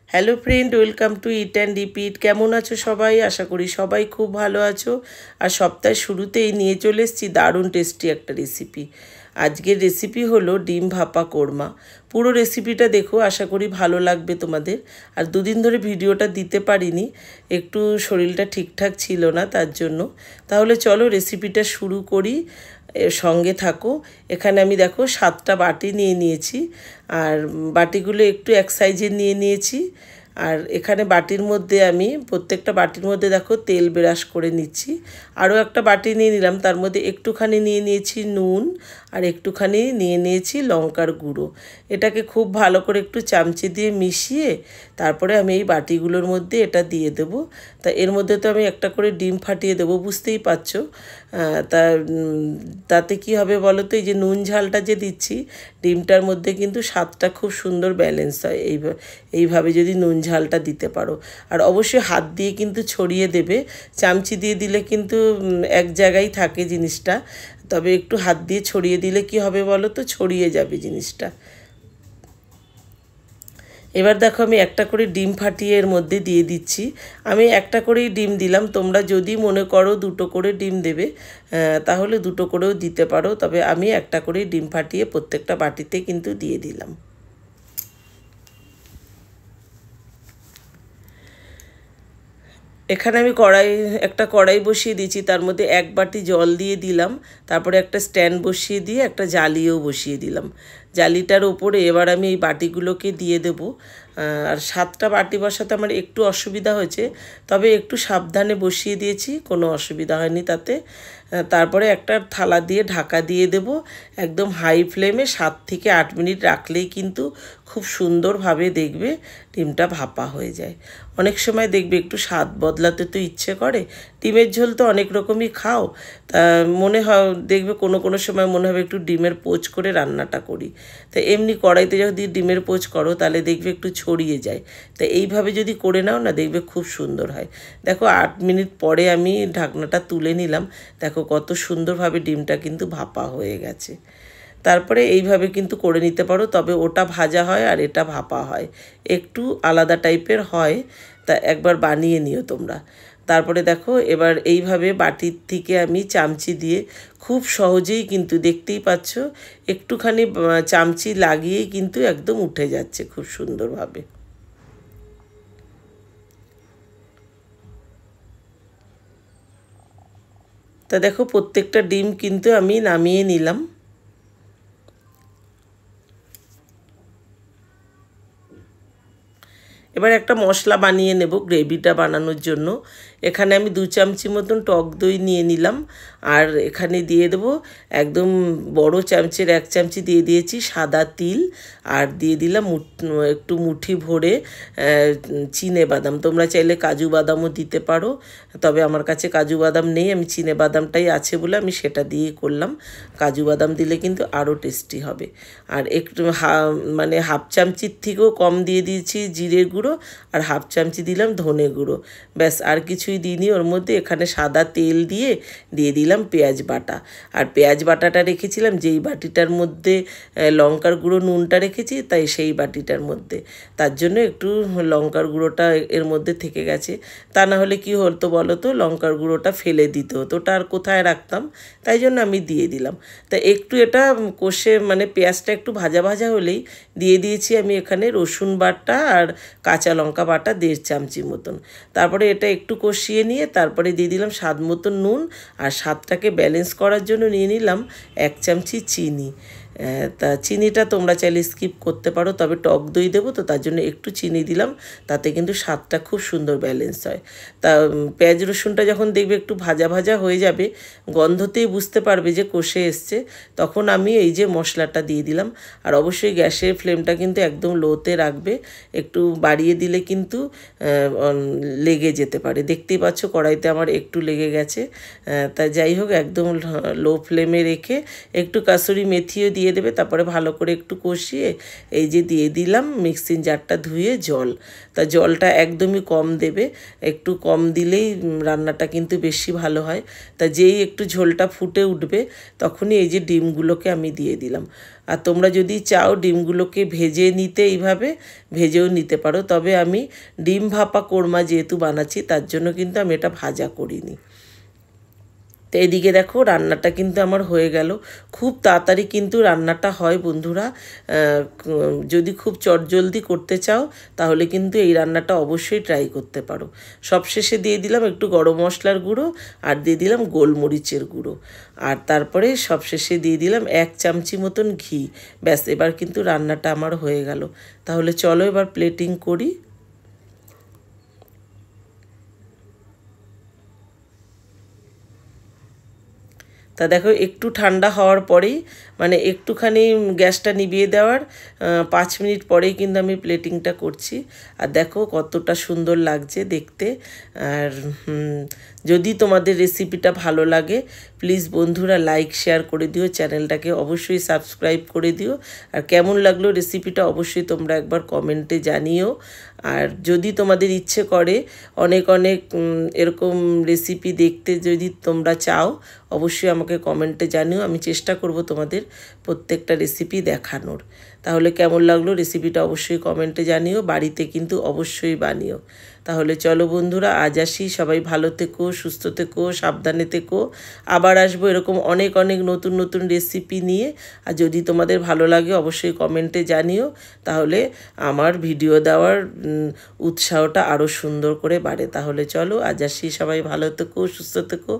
Hello friend, welcome to it and repeat. কেমন আছো সবাই? আশা করি সবাই খুব ভালো আছো। আর সপ্তাহের শুরুতেই নিয়ে চলে এসেছি দারুণ টেস্টি একটা রেসিপি। আজকের রেসিপি হলো ডিম ভাপা কোরমা। পুরো রেসিপিটা দেখো, আশা করি ভালো লাগবে তোমাদের। আর দুদিন ধরে ভিডিওটা দিতে পারিনি, একটু শরীরটা ঠিকঠাক ছিল না তার জন্য। তাহলে চলো রেসিপিটা শুরু করি, সঙ্গে থাকো। এখানে আমি দেখো 7টা বাটি নিয়ে নিয়েছি, আর বাটিগুলো একটু এক সাইজের নিয়ে নিয়েছি। আর এখানে বাটির মধ্যে আমি প্রত্যেকটা বাটির মধ্যে দেখো তেল ব্রাশ করে নিচ্ছি। আরও একটা বাটি নিয়ে নিলাম, তার মধ্যে একটুখানি নিয়ে নিয়েছি নুন, আর একটুখানি নিয়ে নিয়েছি লঙ্কার গুঁড়ো। এটাকে খুব ভালো করে একটু চামচে দিয়ে মিশিয়ে তারপরে আমি এই বাটিগুলোর মধ্যে এটা দিয়ে দেব। তা এর মধ্যে তো আমি একটা করে ডিম ফাটিয়ে দেবো, বুঝতেই পারছো। তাতে কি হবে বলো তো, এই যে নুন ঝালটা যে দিচ্ছি ডিমটার মধ্যে, কিন্তু স্বাদটা খুব সুন্দর ব্যালেন্স হয় এইভাবে যদি নুন ঝালটা দিতে পারো। আর অবশ্যই হাত দিয়ে কিন্তু ছড়িয়ে দেবে, চামচি দিয়ে দিলে কিন্তু এক জায়গায় থাকে জিনিসটা। তবে একটু হাত দিয়ে ছড়িয়ে দিলে কি হবে বলো তো, ছড়িয়ে যাবে জিনিসটা। এবার দেখো আমি একটা করে ডিম ফাটিয়ে এর মধ্যে দিয়ে দিচ্ছি। আমি একটা করেই ডিম দিলাম, তোমরা যদি মনে করো দুটো করে ডিম দেবে তাহলে দুটো করেও দিতে পারো, তবে আমি একটা করেই ডিম ফাটিয়ে প্রত্যেকটা বাটিতে কিন্তু দিয়ে দিলাম। এখানে আমি একটা কড়াই বসিয়ে দিয়েছি, তার মধ্যে এক বাটি জল দিয়ে দিলাম। তারপরে একটা স্ট্যান্ড বসিয়ে দিয়ে একটা জালিও বসিয়ে দিলাম। জালিটার ওপরে এবার আমি এই বাটিগুলোকে দিয়ে দেব। আর 7টা বাটি বসাতে আমার একটু অসুবিধা হয়েছে, তবে একটু সাবধানে বসিয়ে দিয়েছি, কোনো অসুবিধা হয়নি তাতে। তারপরে একটা থালা দিয়ে ঢাকা দিয়ে দেব। একদম হাই ফ্লেমে 7 থেকে 8 মিনিট রাখলেই কিন্তু খুব সুন্দরভাবে দেখবে ডিমটা ভাপা হয়ে যায়। অনেক সময় দেখবে একটু স্বাদ বদলাতে তো ইচ্ছে করে, ডিমের ঝোল তো অনেক রকমই খাও, তা মনে হয় দেখবে কোনো কোনো সময় মনে হবে একটু ডিমের পোচ করে রান্নাটা করি। তা এমনি কড়াইতে যদি ডিমের পোচ করো তাহলে দেখবে একটু ছড়িয়ে যায়। তা এইভাবে যদি করে নাও না, দেখবে খুব সুন্দর হয়। দেখো 8 মিনিট পরে আমি ঢাকনাটা তুলে নিলাম, দেখো কত সুন্দরভাবে ডিমটা কিন্তু ভাপা হয়ে গেছে। তারপরে এইভাবে কিন্তু করে নিতে পারো, তবে ওটা ভাজা হয় আর এটা ভাপা হয়, একটু আলাদা টাইপের হয়। তা একবার বানিয়ে নিও তোমরা। তারপরে দেখো এবার এইভাবে বাটির থেকে আমি চামচি দিয়ে খুব সহজেই, কিন্তু দেখতেই পাচ্ছ একটুখানি চামচি লাগিয়েই কিন্তু একদম উঠে যাচ্ছে খুব সুন্দরভাবে। তা দেখো প্রত্যেকটা ডিম কিন্তু আমি নামিয়ে নিলাম। এবার একটা মশলা বানিয়ে নেব গ্রেভিটা বানানোর জন্য। এখানে আমি 2 চামচি মতন টক দই নিয়ে নিলাম, আর এখানে দিয়ে দেবো একদম বড় চামচের 1 চামচি দিয়ে দিয়েছি সাদা তিল, আর দিয়ে দিলাম একটু মুঠি ভরে চিনে বাদাম। তোমরা চাইলে কাজু বাদামও দিতে পারো, তবে আমার কাছে কাজু বাদাম নেই, আমি চিনে বাদামটাই আছে বলে আমি সেটা দিয়েই করলাম। কাজু বাদাম দিলে কিন্তু আরও টেস্টি হবে। আর একটু মানে হাফ চামচির থেকেও কম দিয়ে দিয়েছি জিরের গুঁড়ো, আর হাফ চামচি দিলাম ধনে গুঁড়ো। ব্যাস আর কিছুই দিইনি ওর মধ্যে। এখানে সাদা তেল দিয়ে দিলাম পেঁয়াজ বাটা। আর পেঁয়াজ বাটাটা রেখেছিলাম যেই বাটিটার মধ্যে লঙ্কার গুঁড়ো নুনটা রেখেছি, তাই সেই বাটিটার মধ্যে, তার জন্য একটু লঙ্কার গুঁড়োটা এর মধ্যে থেকে গেছে। তা না হলে কি হতো বলো তো, লঙ্কার গুঁড়োটা ফেলে দিতে হতো, ওটা আর কোথায় রাখতাম, তাই জন্য আমি দিয়ে দিলাম। তা একটু এটা কষে মানে পেঁয়াজটা একটু ভাজা ভাজা হলেই দিয়ে দিয়েছি আমি এখানে রসুন বাটা আর কাঁচা লঙ্কা বাটা 1.5 চামচি মতন। তারপরে এটা একটু কষিয়ে নিয়ে তারপরে দিয়ে দিলাম স্বাদ মতন নুন, আর স্বাদটাকে ব্যালেন্স করার জন্য নিয়ে নিলাম 1 চামচি চিনি। তা চিনিটা তোমরা চাইলে স্কিপ করতে পারো, তবে টক দই দেবো তো তার জন্য একটু চিনি দিলাম, তাতে কিন্তু স্বাদটা খুব সুন্দর ব্যালেন্স হয়। তা পেঁয়াজ রসুনটা যখন দেখবে একটু ভাজা ভাজা হয়ে যাবে, গন্ধতেই বুঝতে পারবে যে কষে এসছে, তখন আমি এই যে মশলাটা দিয়ে দিলাম। আর অবশ্যই গ্যাসের ফ্লেমটা কিন্তু একদম লোতে রাখবে, একটু বাড়িয়ে দিলে কিন্তু লেগে যেতে পারে। দেখতেই পাচ্ছ কড়াইতে আমার একটু লেগে গেছে। তা যাই হোক, একদম লো ফ্লেমে রেখে একটু কাসুরি মেথিও দিয়ে দিয়ে দেবে। তারপরে ভালো করে একটু কষিয়ে এই যে দিয়ে দিলাম মিক্সিং জারটা ধুয়ে জল। তা জলটা একদমই কম দেবে, একটু কম দিলেই রান্নাটা কিন্তু বেশি ভালো হয়। তা যেই একটু ঝোলটা ফুটে উঠবে তখনই এই যে ডিমগুলোকে আমি দিয়ে দিলাম। আর তোমরা যদি চাও ডিমগুলোকে ভেজে নিতে এইভাবে ভেজেও নিতে পারো, তবে আমি ডিম ভাপা কোরমা যেহেতু বানাচ্ছি তার জন্য কিন্তু আমি এটা ভাজা করিনি। তো এদিকে দেখো রান্নাটা কিন্তু আমার হয়ে গেল। খুব তাড়াতাড়ি কিন্তু রান্নাটা হয় বন্ধুরা। যদি খুব চটজলদি করতে চাও তাহলে কিন্তু এই রান্নাটা অবশ্যই ট্রাই করতে পারো। সবশেষে দিয়ে দিলাম একটু গরম মশলার গুঁড়ো আর দিয়ে দিলাম গোলমরিচের গুঁড়ো, আর তারপরে সবশেষে দিয়ে দিলাম 1 চামচি মতন ঘি। ব্যাস, এবার কিন্তু রান্নাটা আমার হয়ে গেল। তাহলে চলো এবার প্লেটিং করি। তা দেখো একটু ঠান্ডা হওয়ার পরেই, মানে একটুখানি গ্যাসটা নিভিয়ে দেওয়ার 5 মিনিট পরেই কিন্তু আমি প্লেটিংটা করছি। আর দেখো কতটা সুন্দর লাগছে দেখতে। আর যদি তোমাদের রেসিপিটা ভালো লাগে প্লিজ বন্ধুরা লাইক শেয়ার করে দিও, চ্যানেলটাকে অবশ্যই সাবস্ক্রাইব করে দিও। আর কেমন লাগলো রেসিপিটা অবশ্যই তোমরা একবার কমেন্টে জানিও। আর যদি তোমাদের ইচ্ছে করে অনেক অনেক এরকম রেসিপি দেখতে যদি তোমরা চাও অবশ্যই আমাকে কমেন্টে জানিও, আমি চেষ্টা করব তোমাদের প্রত্যেকটা রেসিপি দেখানোর। তাহলে কেমন লাগলো রেসিপিটা অবশ্যই কমেন্টে জানিও, বাড়িতে কিন্তু অবশ্যই বানিও। তাহলে চলো বন্ধুরা আজ আসি, সবাই ভালো থেকো, সুস্থ থেকো, সাবধানে থেকো। আবার আসবো এরকম অনেক অনেক নতুন নতুন রেসিপি নিয়ে। আর যদি তোমাদের ভালো লাগে অবশ্যই কমেন্টে জানিও, তাহলে আমার ভিডিও দেওয়ার উৎসাহটা আরও সুন্দর করে বাড়ে। তাহলে চলো আজ আসি, সবাই ভালো থেকো, সুস্থ থেকো।